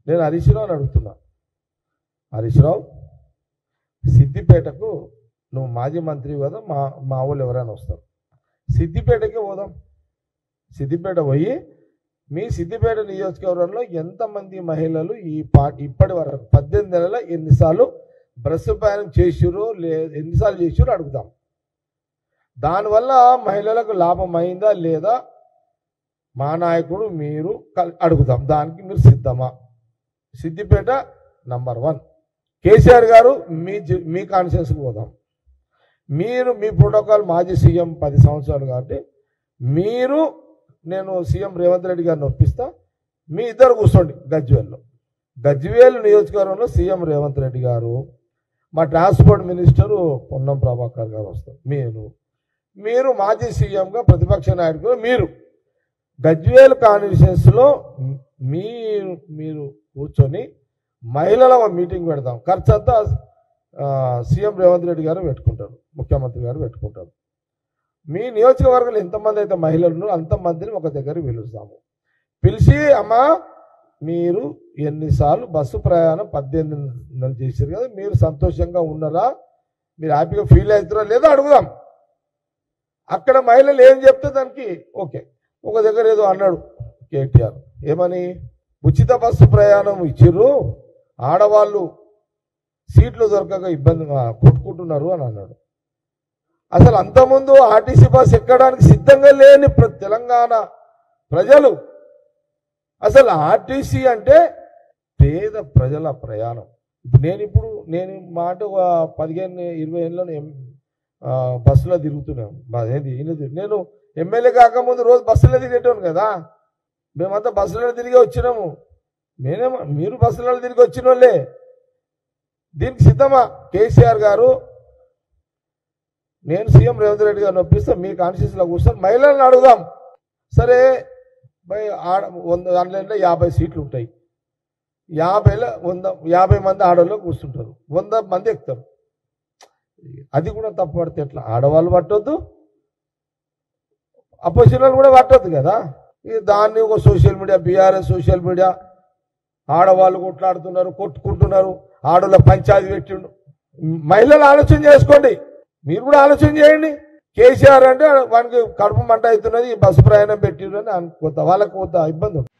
నేను హరీష్ రావుని అడుగుతున్నా, హరీష్ రావు సిద్దిపేటకు నువ్వు మాజీ మంత్రి కదా, మా వాళ్ళు ఎవరైనా వస్తారు, సిద్దిపేటకే పోదాం. సిద్దిపేట పోయి మీ సిద్దిపేట నియోజకవర్గంలో ఎంతమంది మహిళలు ఇప్పటి వరకు 18 నెలల ఎన్నిసార్లు బస్సు ప్రయాణం చేసిరో ఎన్నిసార్లు చేసిరో అడుగుతాం. దానివల్ల మహిళలకు లాభం అయిందా లేదా మా నాయకుడు మీరు అడుగుతాం. దానికి మీరు సిద్ధమా? సిద్దిపేట నంబర్ 1. కేసీఆర్ గారు మీ కాన్ఫరెన్స్కి పోదాం. మీరు మీ ప్రోటోకాల్ మాజీ సీఎం 10 సంవత్సరాలు కాబట్టి మీరు నేను సీఎం రేవంత్ రెడ్డి గారిని ఒప్పిస్తా, మీ ఇద్దరు కూర్చోండి గజ్వేల్ నియోజకవర్గంలో సీఎం రేవంత్ రెడ్డి గారు, మా ట్రాన్స్పోర్ట్ మినిస్టరు పొన్నం ప్రభాకర్ గారు వస్తారు, మీరు మాజీ సీఎంగా ప్రతిపక్ష నాయకులు, మీరు గజ్వేల్ కాన్స్టిట్యుయెన్సీలో మీరు కూర్చొని మహిళల మీటింగ్ పెడతాం. ఖర్చు అంతా సీఎం రేవంత్ రెడ్డి గారు పెట్టుకుంటారు, ముఖ్యమంత్రి గారు పెట్టుకుంటారు. మీ నియోజకవర్గంలో ఎంతమంది అయితే మహిళలు అంతమందిని ఒక దగ్గర పిలుస్తాము. పిలిచి అమ్మా మీరు ఎన్నిసార్లు బస్సు ప్రయాణం 18 నెలలు చేశారు కదా, మీరు సంతోషంగా ఉన్నారా, మీరు హ్యాపీగా ఫీల్ అవుతారా లేదా అడుగుదాం. అక్కడ మహిళలు ఏం చెప్తే దానికి ఓకే. ఒక దగ్గర ఏదో అన్నాడు కేటీఆర్, ఏమని ఉచిత బస్సు ప్రయాణం ఇచ్చిర్రు, ఆడవాళ్ళు సీట్లు దొరకక ఇబ్బందిగా కొట్టుకుంటున్నారు అని అన్నాడు. అసలు అంతకుముందు ఆర్టీసీ బస్ ఎక్కడానికి సిద్ధంగా లేని తెలంగాణ ప్రజలు, అసలు ఆర్టీసీ అంటే పేద ప్రజల ప్రయాణం. ఇప్పుడు నేను మా అంటే 15-20 ఏళ్ళలో బస్సులో తిరుగుతున్నాను. నేను ఎమ్మెల్యే కాకముందు రోజు బస్సులో తిరిగేటాను కదా, మేమంతా బస్సులో తిరిగి వచ్చినాము. మీరు బస్సులలో తిరిగి వచ్చిన వాళ్ళే. దీనికి సిద్ధమా? కేసీఆర్ గారు నేను సీఎం రేవంత్ రెడ్డి గారిని ఒప్పిస్తా, మీ కాన్స్టిట్యూన్సీలో కూర్చొని మహిళలను అడుగుదాం. సరే దాంట్లో 50 సీట్లు ఉంటాయి, 50 మంది ఆడవాళ్ళు కూర్చుంటారు, 100 మంది ఎక్కుతారు. అది కూడా తప్పు పడితే ఎట్లా? ఆడవాళ్ళు పట్టొద్దు, అపోజిషన్ వాళ్ళు కూడా పట్టొద్దు కదా. దాన్ని ఒక social media, BRS social media, ఆడవాళ్ళు కొట్లాడుతున్నారు, కొట్టుకుంటున్నారు, ఆడవాళ్ళ పంచాయతీ పెట్టిండు. మహిళలు ఆలోచన చేసుకోండి, మీరు కూడా ఆలోచన చేయండి. కేసీఆర్ అంటే వానికి కడుపు మంట అవుతున్నది, బస్సు ప్రయాణం పెట్టిండ్రు అని అనుకోతా, వాళ్ళకి కొంత ఇబ్బంది ఉంటుంది.